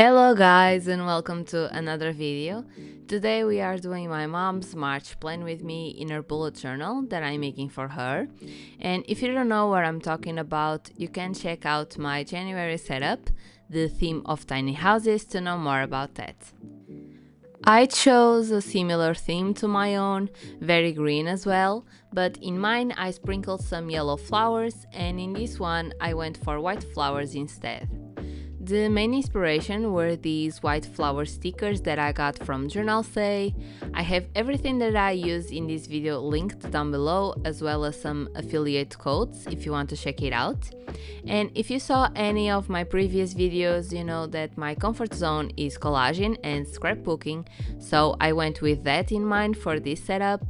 Hello guys and welcome to another video. Today we are doing my mom's March plan with me in her bullet journal that I'm making for her. And if you don't know what I'm talking about, you can check out my January setup, the theme of tiny houses, to know more about that. I chose a similar theme to my own, very green as well, but in mine I sprinkled some yellow flowers and in this one I went for white flowers instead. The main inspiration were these white flower stickers that I got from Journal Say. I have everything that I use in this video linked down below, as well as some affiliate codes if you want to check it out. And if you saw any of my previous videos, you know that my comfort zone is collaging and scrapbooking, so I went with that in mind for this setup.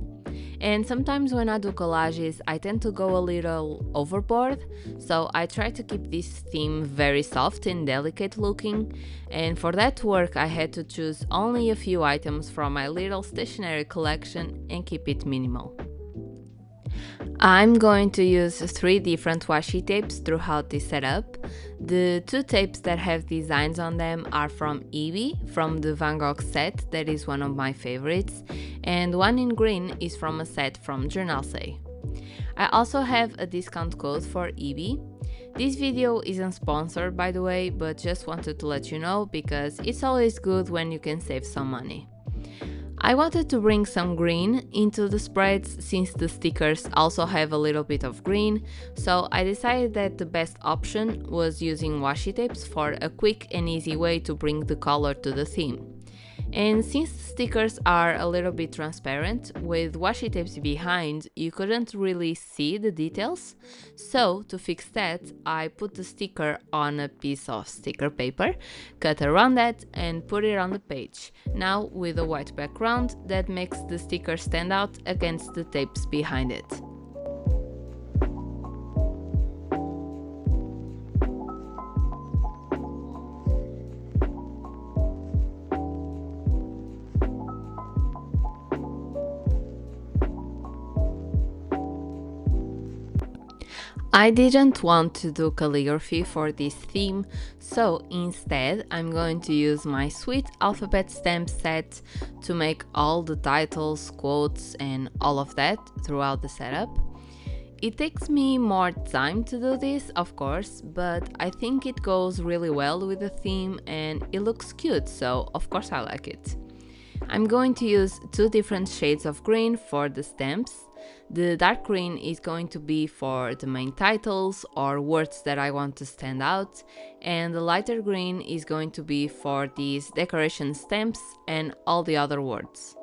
And sometimes when I do collages, I tend to go a little overboard, so I try to keep this theme very soft and delicate looking, and for that to work I had to choose only a few items from my little stationery collection and keep it minimal. I'm going to use 3 different washi tapes throughout this setup. The 2 tapes that have designs on them are from Eevee, from the Van Gogh set, that is one of my favorites, and one in green is from a set from Journal Say. I also have a discount code for Eevee. This video isn't sponsored by the way, but just wanted to let you know because it's always good when you can save some money. I wanted to bring some green into the spreads since the stickers also have a little bit of green, so I decided that the best option was using washi tapes for a quick and easy way to bring the color to the theme. And since the stickers are a little bit transparent, with washi tapes behind you couldn't really see the details, so to fix that I put the sticker on a piece of sticker paper, cut around that and put it on the page, now with a white background that makes the sticker stand out against the tapes behind it. I didn't want to do calligraphy for this theme, so instead I'm going to use my sweet alphabet stamp set to make all the titles, quotes and all of that throughout the setup. It takes me more time to do this, of course, but I think it goes really well with the theme and it looks cute, so of course I like it. I'm going to use 2 different shades of green for the stamps. The dark green is going to be for the main titles or words that I want to stand out, and the lighter green is going to be for these decoration stamps and all the other words.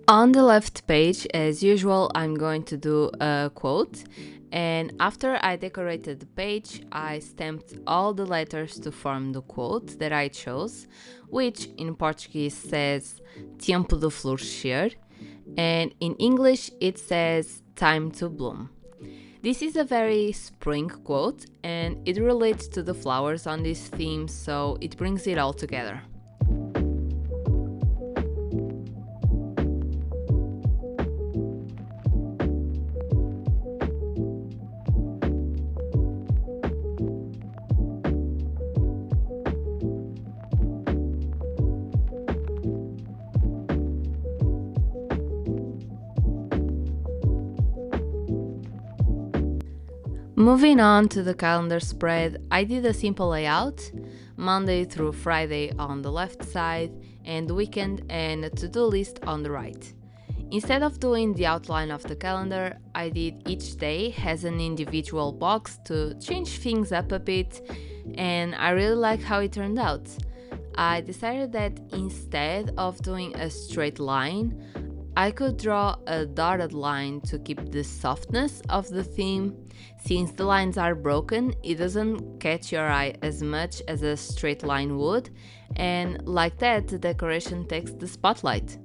On the left page, as usual, I'm going to do a quote, and after I decorated the page, I stamped all the letters to form the quote that I chose, which in Portuguese says Tempo de florescer, and in English it says Time to bloom. This is a very spring quote, and it relates to the flowers on this theme, so it brings it all together. Moving on to the calendar spread, I did a simple layout, Monday through Friday on the left side and weekend and a to-do list on the right. Instead of doing the outline of the calendar, I did each day as an individual box to change things up a bit, and I really like how it turned out. I decided that instead of doing a straight line, I could draw a dotted line to keep the softness of the theme. Since the lines are broken, it doesn't catch your eye as much as a straight line would, and like that, the decoration takes the spotlight.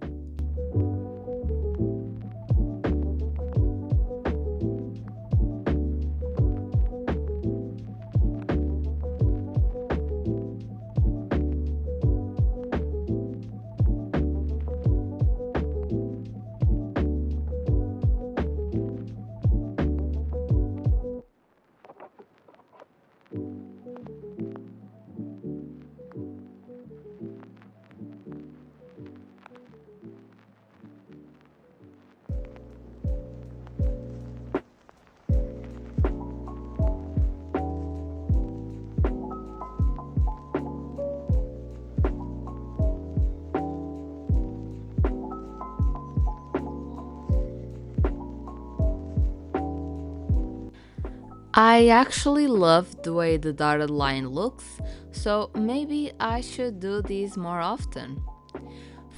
I actually love the way the dotted line looks, so maybe I should do this more often.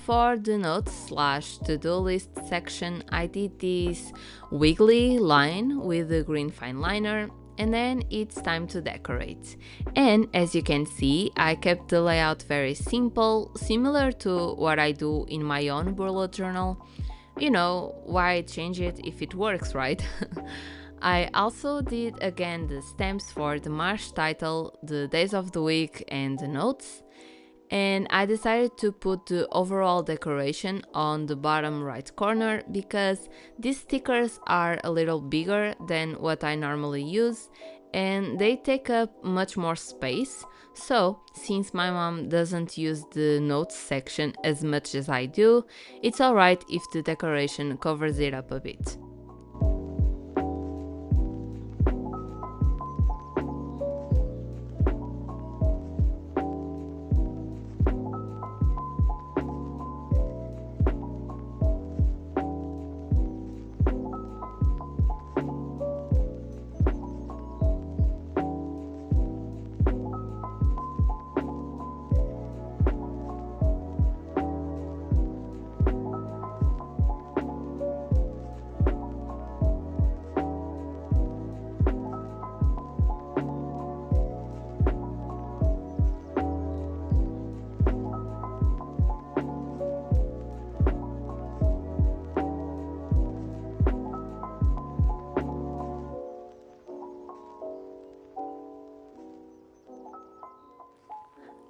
For the notes slash to-do list section, I did this wiggly line with the green Fineliner, and then it's time to decorate. And as you can see, I kept the layout very simple, similar to what I do in my own bullet journal. You know, why change it if it works, right? I also did again the stamps for the March title, the days of the week, and the notes. And I decided to put the overall decoration on the bottom right corner because these stickers are a little bigger than what I normally use and they take up much more space. So, since my mom doesn't use the notes section as much as I do, it's alright if the decoration covers it up a bit.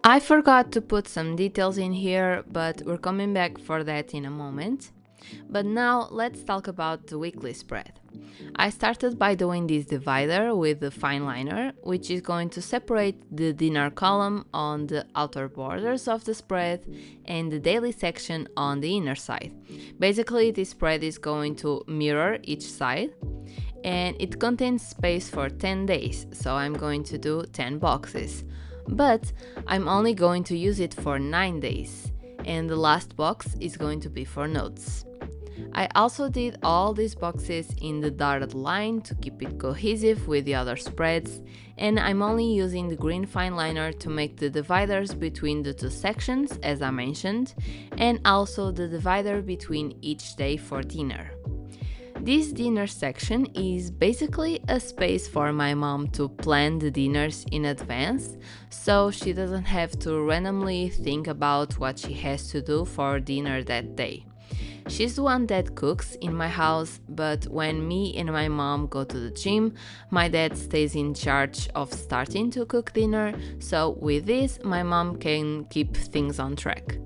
I forgot to put some details in here, but we're coming back for that in a moment. But now let's talk about the weekly spread. I started by doing this divider with the Fineliner, which is going to separate the dinner column on the outer borders of the spread and the daily section on the inner side. Basically, this spread is going to mirror each side and it contains space for 10 days, so I'm going to do 10 boxes. But I'm only going to use it for 9 days, and the last box is going to be for notes. I also did all these boxes in the dotted line to keep it cohesive with the other spreads, and I'm only using the green Fineliner to make the dividers between the two sections, as I mentioned, and also the divider between each day for dinner. This dinner section is basically a space for my mom to plan the dinners in advance, so she doesn't have to randomly think about what she has to do for dinner that day. She's the one that cooks in my house, but when me and my mom go to the gym, my dad stays in charge of starting to cook dinner, so with this, my mom can keep things on track.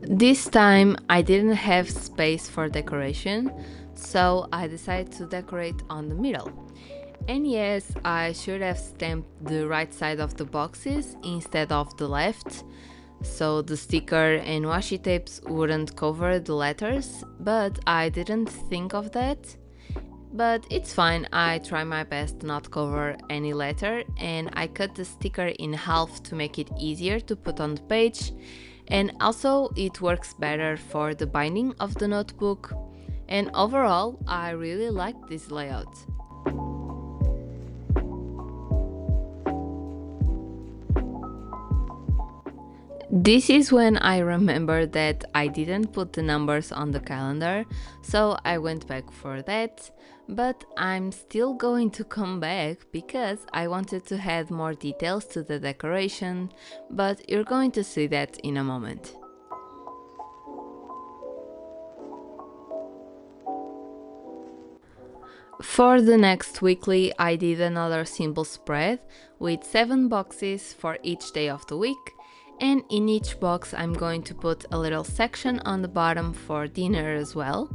This time I didn't have space for decoration, so I decided to decorate on the middle. And yes, I should have stamped the right side of the boxes instead of the left, so the sticker and washi tapes wouldn't cover the letters, but I didn't think of that. But it's fine, I try my best not to cover any letter, and I cut the sticker in half to make it easier to put on the page, and also it works better for the binding of the notebook. And overall, I really like this layout. This is when I remembered that I didn't put the numbers on the calendar, so I went back for that, but I'm still going to come back because I wanted to add more details to the decoration, but you're going to see that in a moment. For the next weekly, I did another simple spread with 7 boxes for each day of the week, and in each box I'm going to put a little section on the bottom for dinner as well.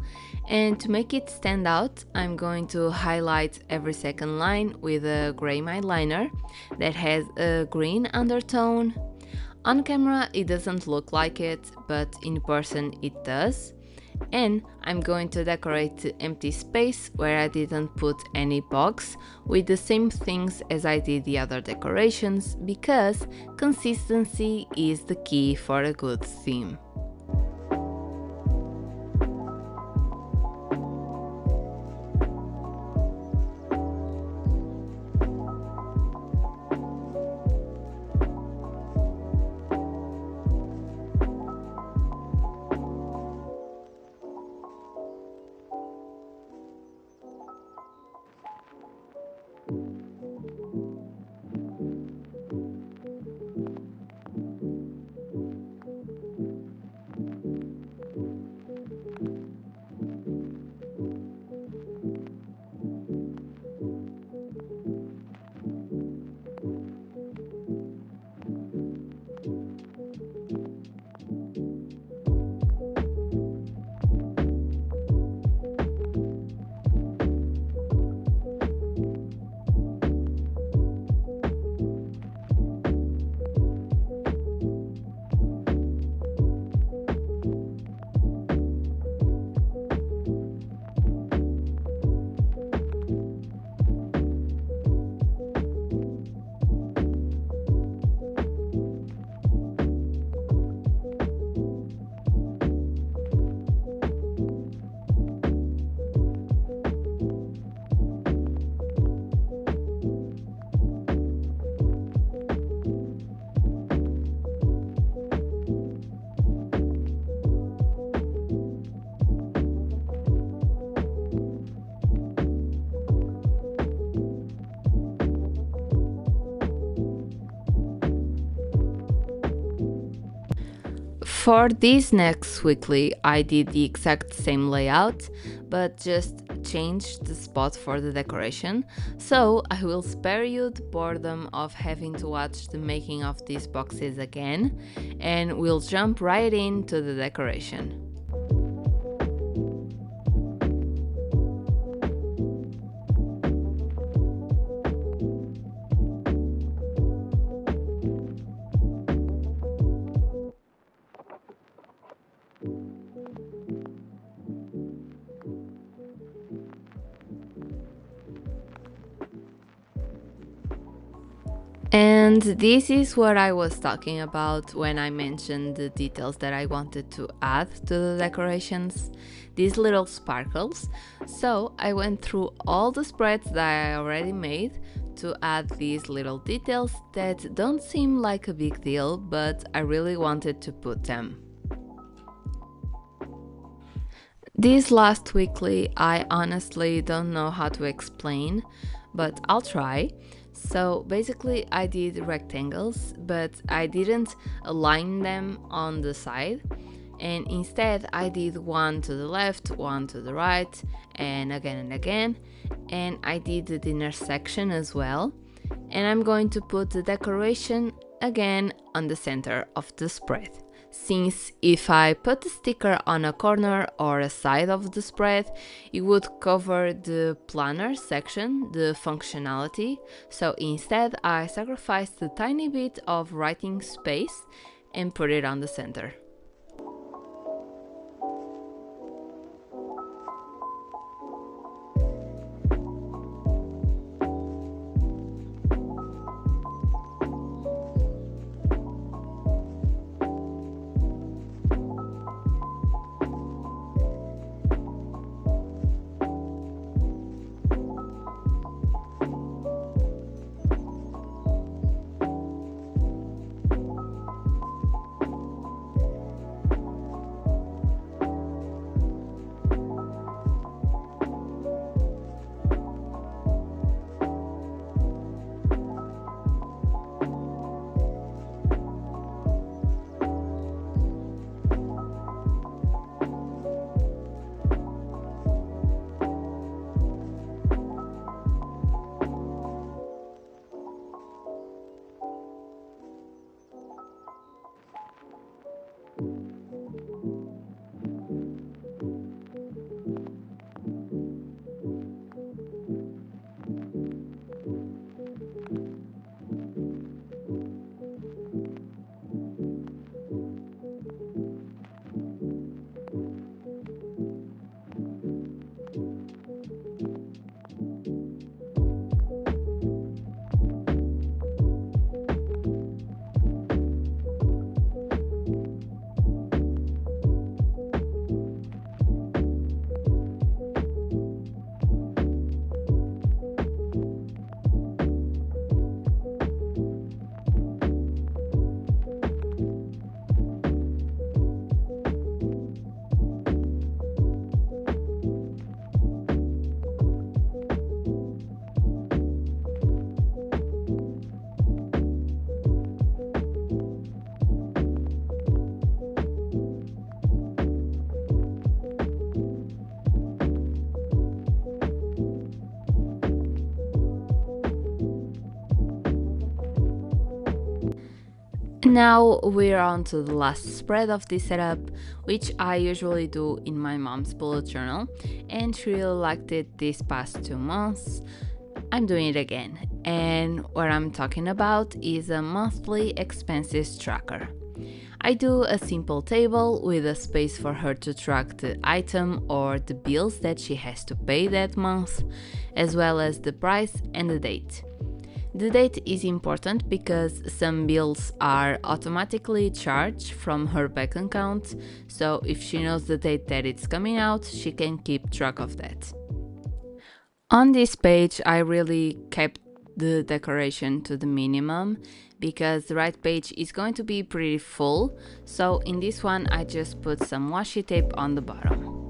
And to make it stand out, I'm going to highlight every second line with a gray Fineliner that has a green undertone. On camera it doesn't look like it, but in person it does. And I'm going to decorate the empty space where I didn't put any box with the same things as I did the other decorations, because consistency is the key for a good theme. For this next weekly, I did the exact same layout, but just changed the spot for the decoration, so I will spare you the boredom of having to watch the making of these boxes again, and we'll jump right into the decoration. And this is what I was talking about when I mentioned the details that I wanted to add to the decorations, these little sparkles. So I went through all the spreads that I already made to add these little details that don't seem like a big deal, but I really wanted to put them. This last weekly, I honestly don't know how to explain, but I'll try. So basically I did rectangles, but I didn't align them on the side, and instead I did one to the left, one to the right, and again, and I did the dinner section as well. And I'm going to put the decoration again on the center of the spread. since if I put the sticker on a corner or a side of the spread, it would cover the planner section, the functionality, so instead I sacrificed a tiny bit of writing space and put it on the center. Now we're on to the last spread of this setup, which I usually do in my mom's bullet journal, and she really liked it these past 2 months. I'm doing it again, and what I'm talking about is a monthly expenses tracker. I do a simple table with a space for her to track the item or the bills that she has to pay that month, as well as the price and the date. The date is important because some bills are automatically charged from her bank account, so if she knows the date that it's coming out, she can keep track of that. On this page, I really kept the decoration to the minimum because the right page is going to be pretty full, so in this one I just put some washi tape on the bottom.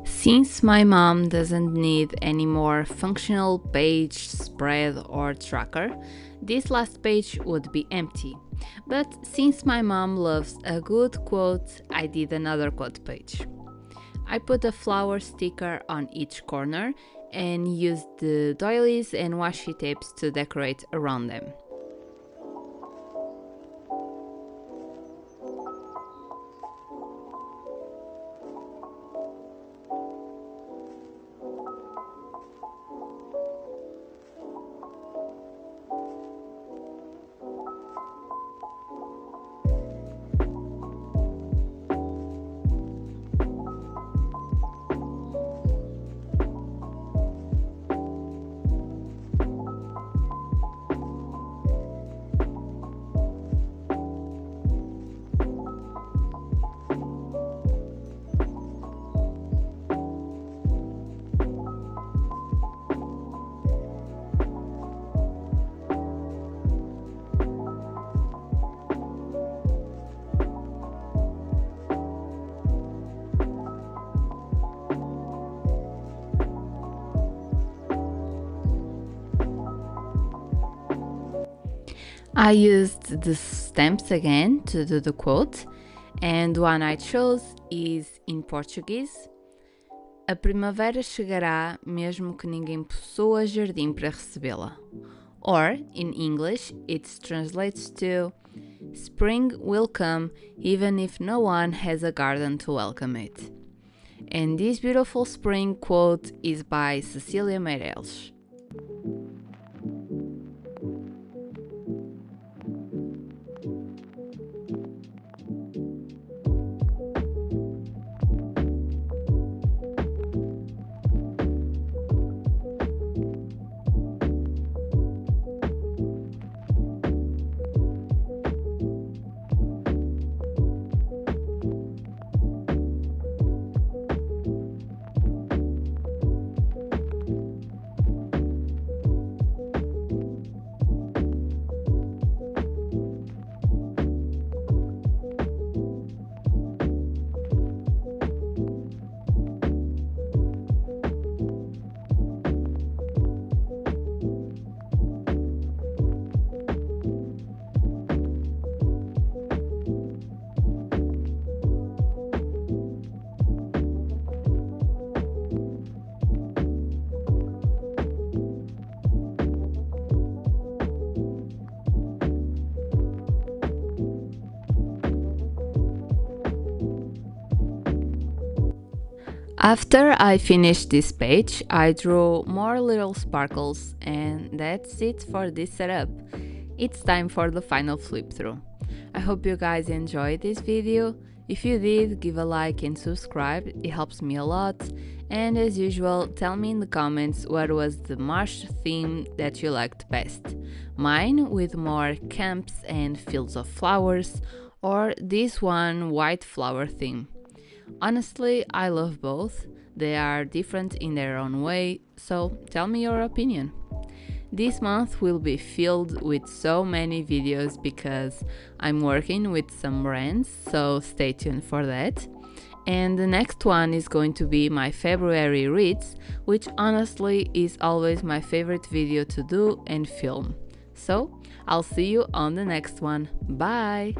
Since my mom doesn't need any more functional page, spread or tracker, this last page would be empty. But since my mom loves a good quote, I did another quote page. I put a flower sticker on each corner and used the doilies and washi tapes to decorate around them. I used the stamps again to do the quote, and one I chose is in Portuguese. A primavera chegará mesmo que ninguém possua jardim para recebê-la. Or, in English, it translates to Spring will come even if no one has a garden to welcome it. And this beautiful spring quote is by Cecília Meirelles. After I finished this page, I drew more little sparkles, and that's it for this setup. It's time for the final flip through. I hope you guys enjoyed this video. If you did, give a like and subscribe, it helps me a lot. And as usual, tell me in the comments what was the March theme that you liked best. Mine with more camps and fields of flowers, or this one white flower theme. Honestly, I love both. They are different in their own way, so tell me your opinion. This month will be filled with so many videos because I'm working with some brands, so stay tuned for that. And the next one is going to be my February reads, which honestly is always my favorite video to do and film. So, I'll see you on the next one. Bye!